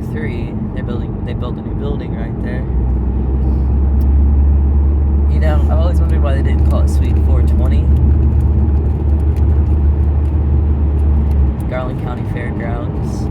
403. They built a new building right there. You know, I've always wondered why they didn't call it Suite 420. Garland County Fairgrounds.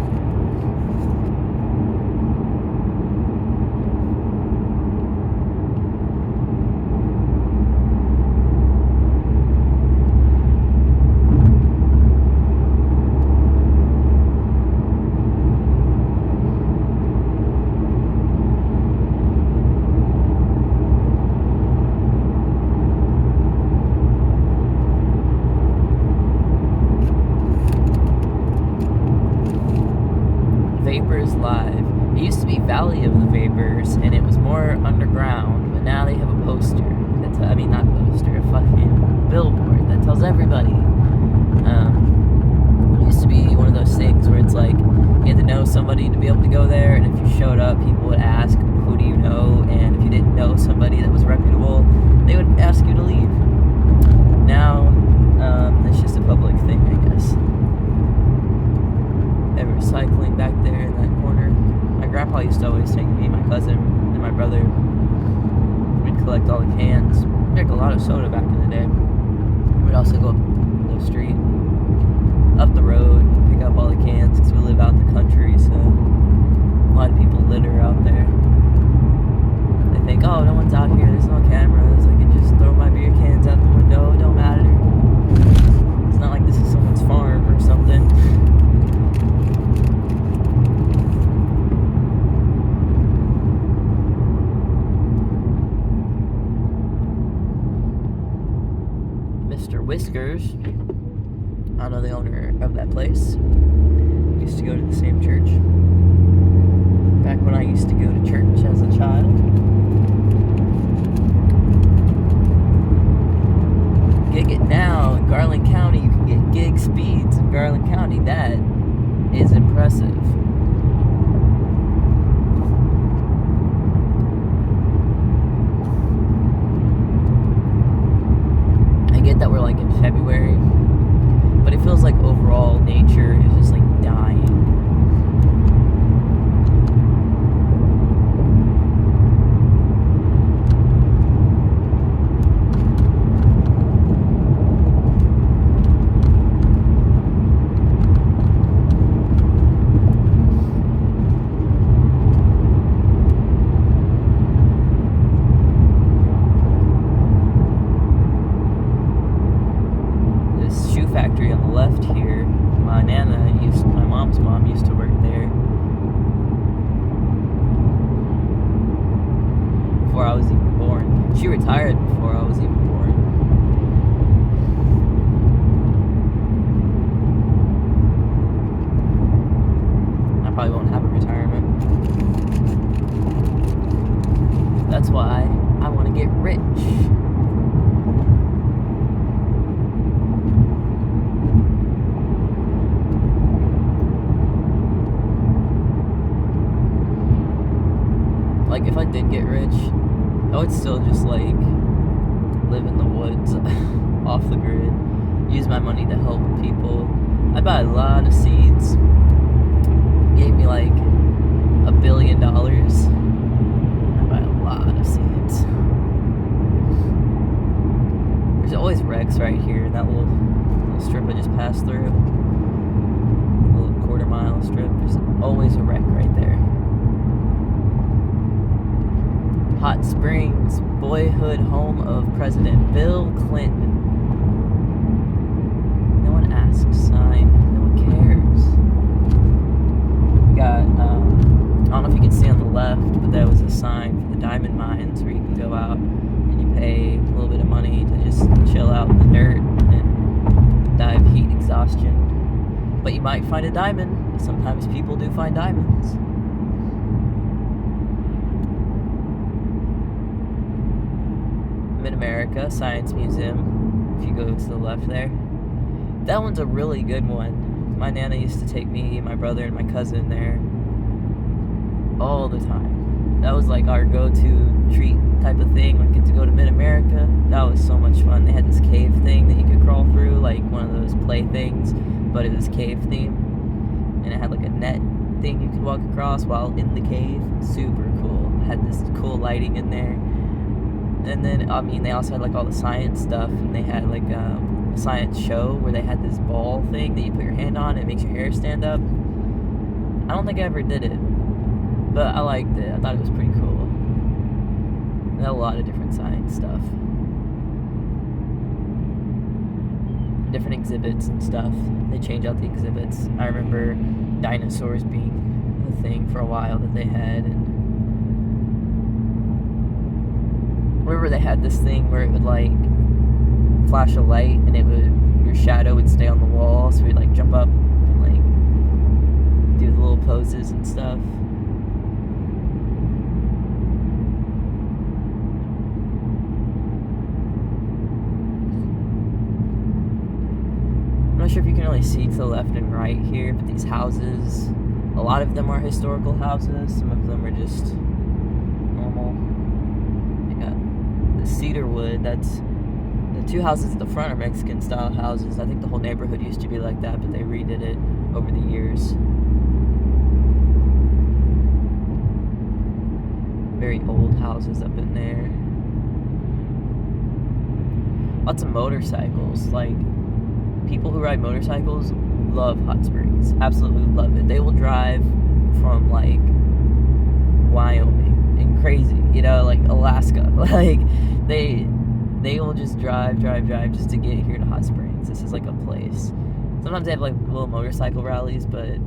Vapors Live. It used to be Valley of the Vapors, and it was more underground, but now they have a poster. Not poster, a fucking billboard that tells everybody. It used to be one of those things where it's like, you had to know somebody to be able to go there, and if you showed up, people would ask, who do you know? And if you didn't know somebody that was reputable, they would ask you to leave. Now, it's just a public thing, I guess. They have recycling back there in that corner. My grandpa used to always take me, my cousin, and my brother. We'd collect all the cans. We'd drink a lot of soda back in the day. We'd also go up the street, up the road, pick up all the cans because we live out in the country, so a lot of people litter out there. They think, oh, no one's out here, there's no cameras, I can just throw my beer cans out the window, it don't matter. It's not like this is someone's farm or something. Mr. Whiskers, I know the owner of that place. Used to go to the same church. Back when I used to go to church as a child. Gig it now in Garland County. You can get gig speeds in Garland County. That is impressive. That we're like in February, but it feels like overall nature is just like dying. Factory on the left here. My mom's mom used to work there before I was even born. She retired before I was even born. I probably won't have a retirement. That's why I want to get rich. Like, if I did get rich, I would still just, like, live in the woods, off the grid, use my money to help people. I'd buy a lot of seeds. Gave me, like, $1 billion. I'd buy a lot of seeds. There's always wrecks right here in that little strip I just passed through. A little quarter-mile strip. There's always a wreck right there. Hotsprings, boyhood home of President Bill Clinton. No one asks, sign. No one cares. Got, I don't know if you can see on the left, but there was a sign for the diamond mines where you can go out and you pay a little bit of money to just chill out in the dirt and die of heat exhaustion. But you might find a diamond. Sometimes people do find diamonds. Mid-America Science Museum, if you go to the left there. That one's a really good one. My Nana used to take me, my brother, and my cousin there all the time. That was like our go-to treat type of thing. We get to go to Mid-America. That was so much fun. They had this cave thing that you could crawl through, like one of those play things, but it was cave theme. And it had like a net thing you could walk across while in the cave. Super cool. Had this cool lighting in there. And then, I mean, they also had like all the science stuff, and they had like a science show where they had this ball thing that you put your hand on and it makes your hair stand up. I don't think I ever did it, but I liked it. I thought it was pretty cool. They had a lot of different science stuff. Different exhibits and stuff. They change out the exhibits. I remember dinosaurs being a thing for a while that they had. And remember they had this thing where it would like flash a light and your shadow would stay on the wall, so you'd like jump up and like do the little poses and stuff. I'm not sure if you can really see to the left and right here, but these houses, a lot of them are historical houses. Some of them are just normal. They got the cedar wood. That's the two houses at the front are Mexican style houses. I think the whole neighborhood used to be like that, but they redid it over the years. Very old houses up in there. Lots of motorcycles. Like, people who ride motorcycles love Hot Springs. Absolutely love it. They will drive from like Wyoming and crazy, you know, like Alaska. Like they will just drive just to get here to Hot Springs. This is like a place. Sometimes they have like little motorcycle rallies, but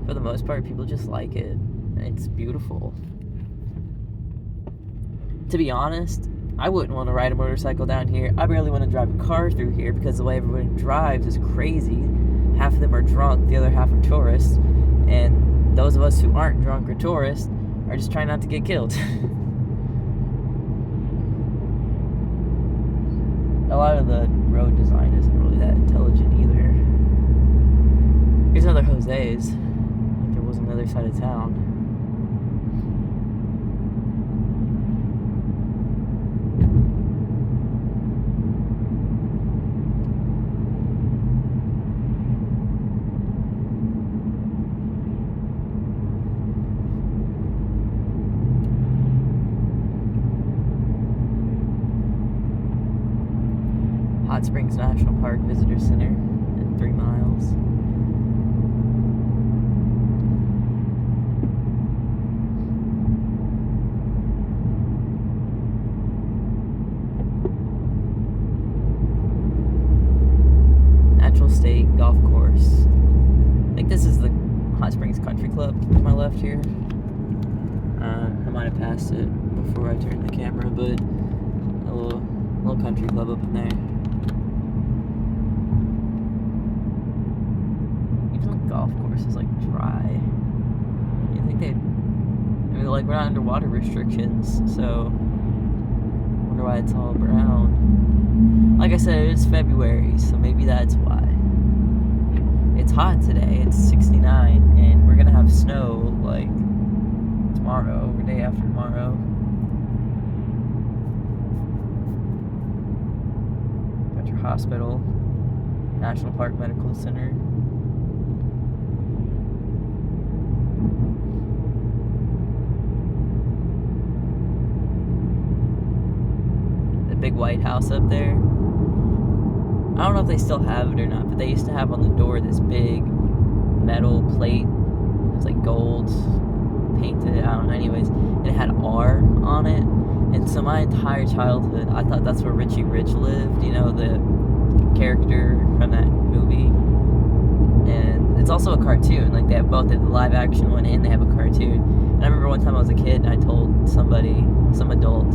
for the most part, people just like it. It's beautiful. To be honest, I wouldn't want to ride a motorcycle down here. I barely want to drive a car through here because the way everybody drives is crazy. Half of them are drunk, the other half are tourists. And those of us who aren't drunk or tourists are just trying not to get killed. A lot of the road design isn't really that intelligent either. Here's another Jose's. Like there was another side of town. Hotsprings National Park Visitor Center in 3 miles. Natural State Golf Course. I think this is the Hot Springs Country Club to my left here. I might have passed it before I turned the camera, but a little country club up in there. Golf course is like dry. You think like we're not under water restrictions, so I wonder why it's all brown. Like I said, it is February, so maybe that's why. It's hot today. It's 69, and we're gonna have snow like tomorrow or day after tomorrow. Got your hospital, National Park Medical Center. Big White House up there. I don't know if they still have it or not, but they used to have on the door this big metal plate. It was like gold painted, I don't know, anyways. And it had R on it. And so my entire childhood, I thought that's where Richie Rich lived, you know, the character from that movie. And it's also a cartoon. Like, they have both the live action one and they have a cartoon. And I remember one time I was a kid and I told somebody, some adult,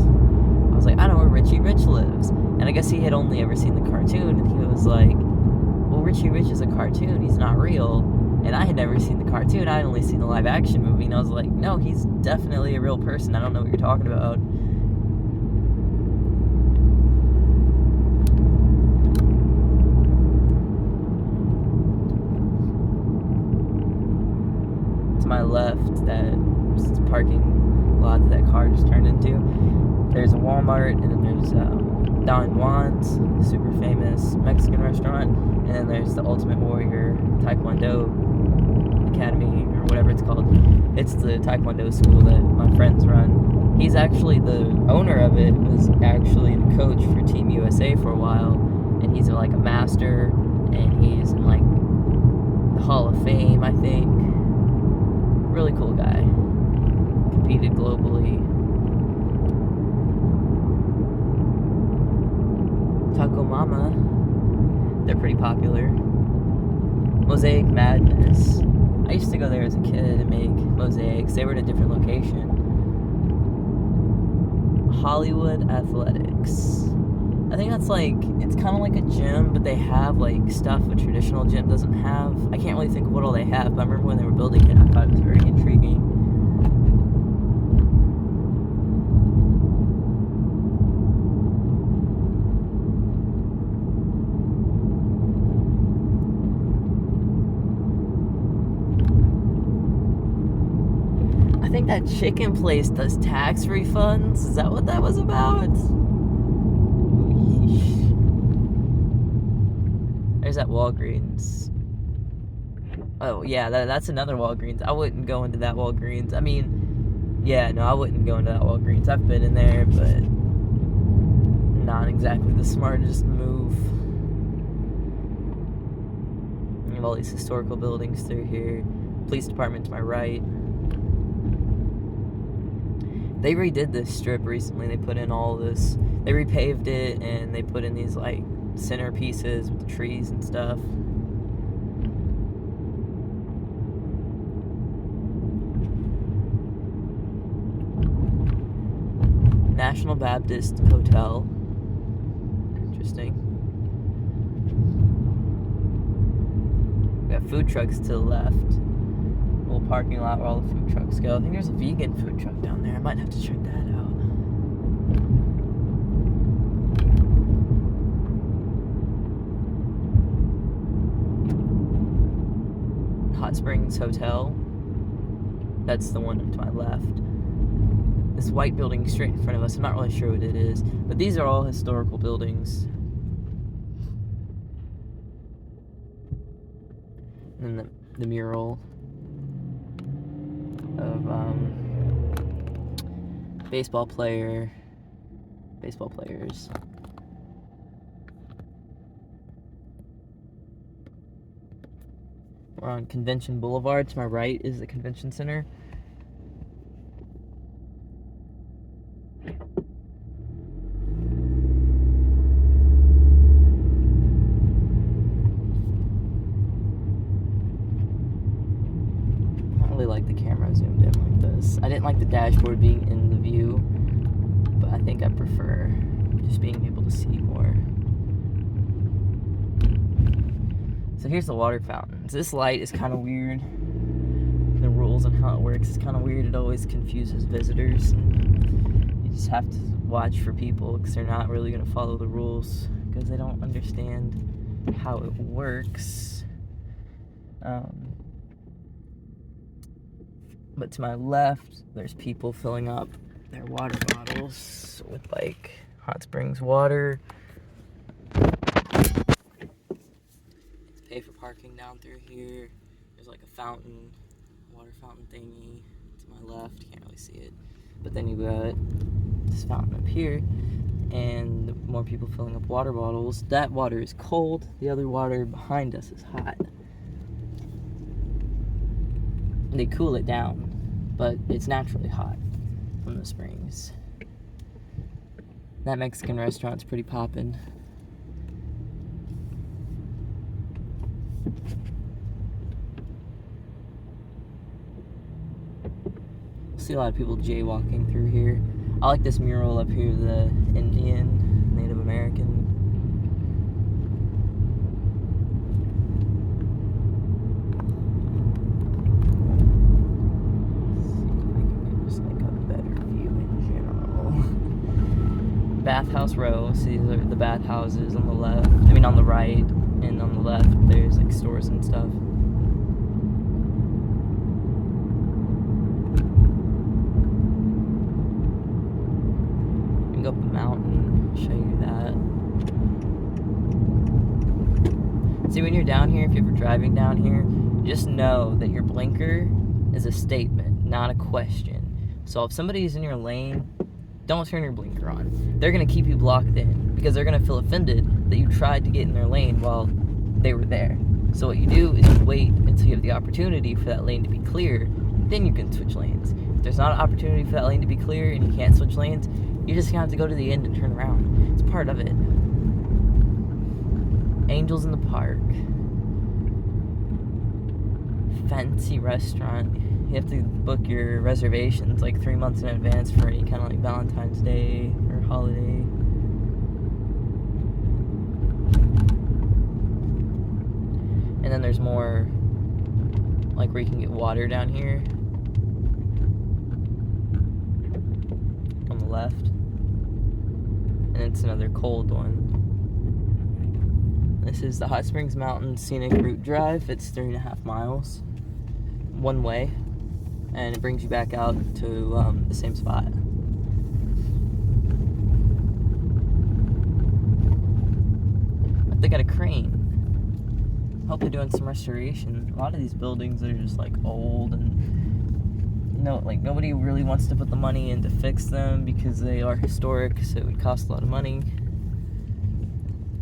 I was like, I know where Richie Rich lives. And I guess he had only ever seen the cartoon, and he was like, well, Richie Rich is a cartoon, he's not real. And I had never seen the cartoon, I had only seen the live action movie, and I was like, no, he's definitely a real person, I don't know what you're talking about. To my left, that parking lot that car just turned into, there's a Walmart, and then there's Don Juan's, super famous Mexican restaurant, and then there's the Ultimate Warrior Taekwondo Academy, or whatever it's called. It's the Taekwondo school that my friends run. He's actually the owner of it, was actually the coach for Team USA for a while, and he's like a master, and he's in like the Hall of Fame, I think. Really cool guy. Competed globally. Taco Mama, they're pretty popular. Mosaic Madness. I used to go there as a kid and make mosaics. They were at a different location. Hollywood Athletics. I think that's like, it's kind of like a gym, but they have like stuff a traditional gym doesn't have. I can't really think of what all they have, but I remember when they were building it, I thought it was very intriguing. I think that chicken place does tax refunds. Is that what that was about? There's that Walgreens. Oh, yeah, that's another Walgreens. I wouldn't go into that Walgreens. I mean, yeah, no, I wouldn't go into that Walgreens. I've been in there, but not exactly the smartest move. You have all these historical buildings through here. Police department to my right. They redid this strip recently. They put in all this. They repaved it, and they put in these, like, centerpieces with the trees and stuff. National Baptist Hotel. Interesting. We got food trucks to the left. Little parking lot where all the food trucks go. I think there's a vegan food truck down there. I might have to check that out. Hotsprings Hotel. That's the one to my left. This white building straight in front of us. I'm not really sure what it is, but these are all historical buildings. And then the mural of baseball players. We're on Convention Boulevard. To my right is the convention center. Like the camera zoomed in like this. I didn't like the dashboard being in the view, but I think I prefer just being able to see more. So here's the water fountains. This light is kind of weird. The rules and how it works is kind of weird. It always confuses visitors. You just have to watch for people because they're not really going to follow the rules because they don't understand how it works. But to my left, there's people filling up their water bottles with like Hot Springs water. Pay for parking down through here. There's like a fountain, water fountain thingy to my left. You can't really see it. But then you got this fountain up here, and more people filling up water bottles. That water is cold. The other water behind us is hot. They cool it down, but it's naturally hot from the springs. That Mexican restaurant's pretty poppin'. See a lot of people jaywalking through here. I like this mural up here, the Indian, Native American. Bathhouse Row. See, these are the bathhouses on the left. I mean, on the right, and on the left, there's like stores and stuff. You can go up a mountain, show you that. See, when you're down here, if you're ever driving down here, just know that your blinker is a statement, not a question. So if somebody's in your lane, don't turn your blinker on. They're going to keep you blocked in because they're going to feel offended that you tried to get in their lane while they were there. So what you do is you wait until you have the opportunity for that lane to be clear, then you can switch lanes. If there's not an opportunity for that lane to be clear and you can't switch lanes, you're just going to have to go to the end and turn around. It's part of it. Angels in the Park. Fancy restaurant. You have to book your reservations like 3 months in advance for any kind of like Valentine's Day or holiday. And then there's more like where you can get water down here on the left. And it's another cold one. This is the Hotsprings Mountain Scenic Route Drive. It's 3.5 miles one way, and it brings you back out to the same spot. But they got a crane. Hope they're doing some restoration. A lot of these buildings are just like old, and nobody really wants to put the money in to fix them because they are historic, so it would cost a lot of money.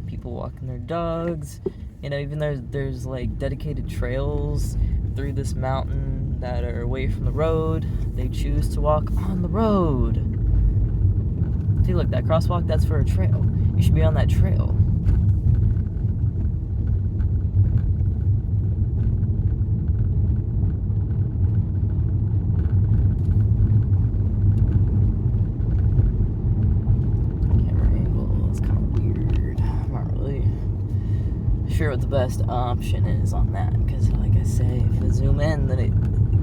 People walking their dogs, even there's like dedicated trails through this mountain that are away from the road. They choose to walk on the road. See, look, that crosswalk, that's for a trail. You should be on that trail. Sure what the best option is on that, because like I say, if I zoom in, then it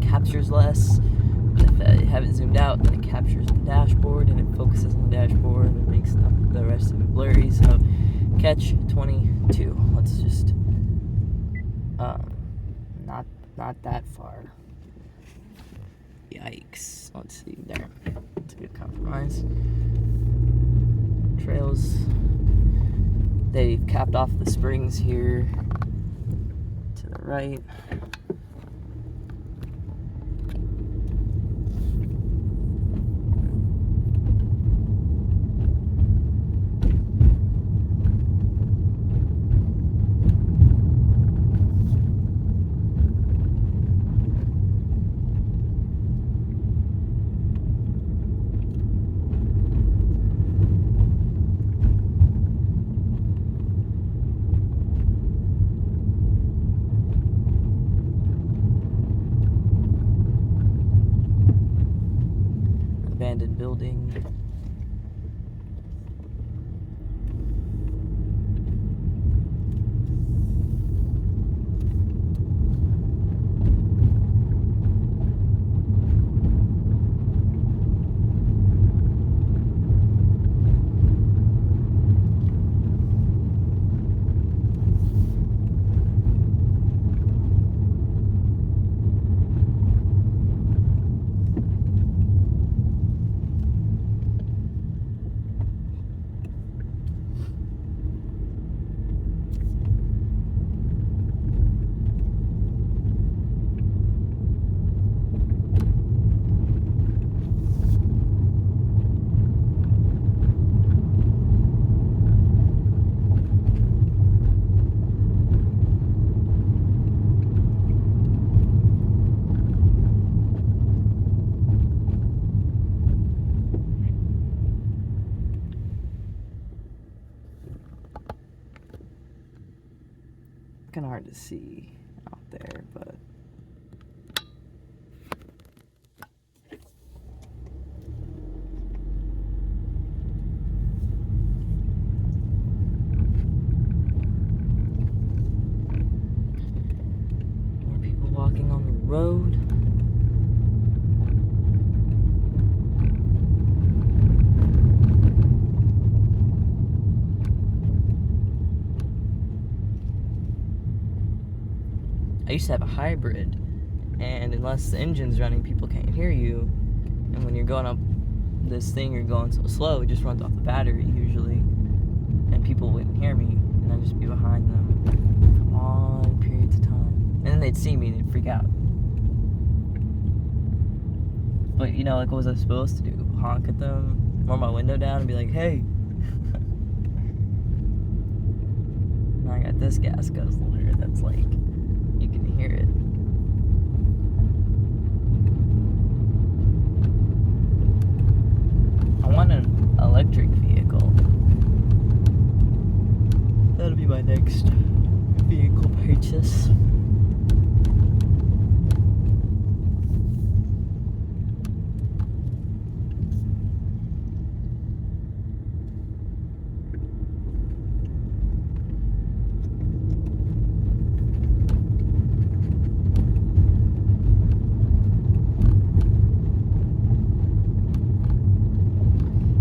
captures less, and if I have it zoomed out, then it captures the dashboard and it focuses on the dashboard and it makes the rest of it blurry. So catch 22. Let's just not that far. Yikes. Let's see there. That's a good compromise. Trails. They've capped off the springs here to the right. Abandoned building. Kind of hard to see out there, but more people walking on the road. I used to have a hybrid, and unless the engine's running, people can't hear you. And when you're going up this thing, you're going so slow, it just runs off the battery usually, and people wouldn't hear me, and I'd just be behind them for long periods of time. And then they'd see me, they'd freak out. But, you know, like, what was I supposed to do? Honk at them? Roll my window down and be like, hey. And I got this gas guzzler that's like, you can hear it. I want an electric vehicle. That'll be my next vehicle purchase.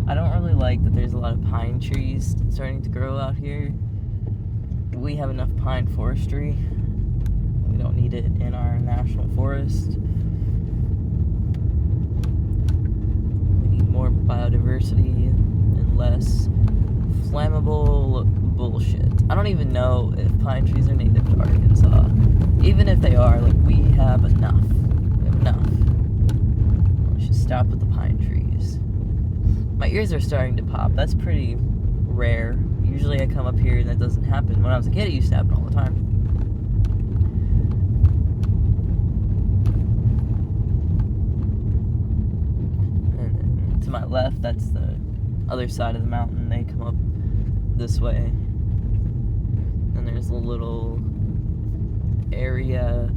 I don't really like that there's a lot of pine trees starting to grow out here. We have enough pine forestry. We don't need it in our national forest. We need more biodiversity and less flammable bullshit. I don't even know if pine trees are native to Arkansas. Even if they are, like, we have enough. We have enough. We should stop with the pine trees. My ears are starting to pop. That's pretty rare. Usually I come up here and that doesn't happen. When I was a kid, it used to happen all the time. And then to my left, that's the other side of the mountain. They come up this way. And there's a little area,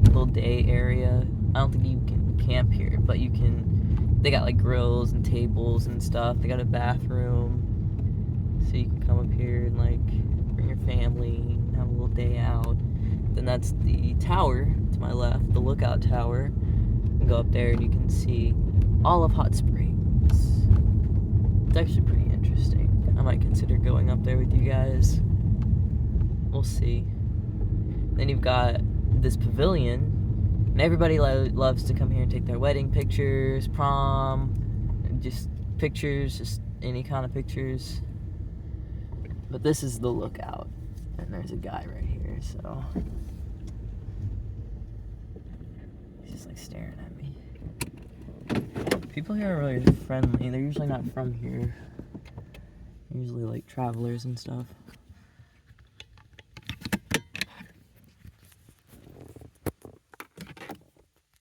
little day area. I don't think you can camp here, but you can. They got like grills and tables and stuff. They got a bathroom. So you can come up here and like bring your family and have a little day out. Then that's the tower to my left, the lookout tower. You can go up there and you can see all of Hot Springs. It's actually pretty interesting. I might consider going up there with you guys. We'll see. Then you've got this pavilion. And everybody loves to come here and take their wedding pictures, prom, just pictures, just any kind of pictures. But this is the lookout. And there's a guy right here, so. He's just like staring at me. People here are really friendly. They're usually not from here. They're usually like travelers and stuff.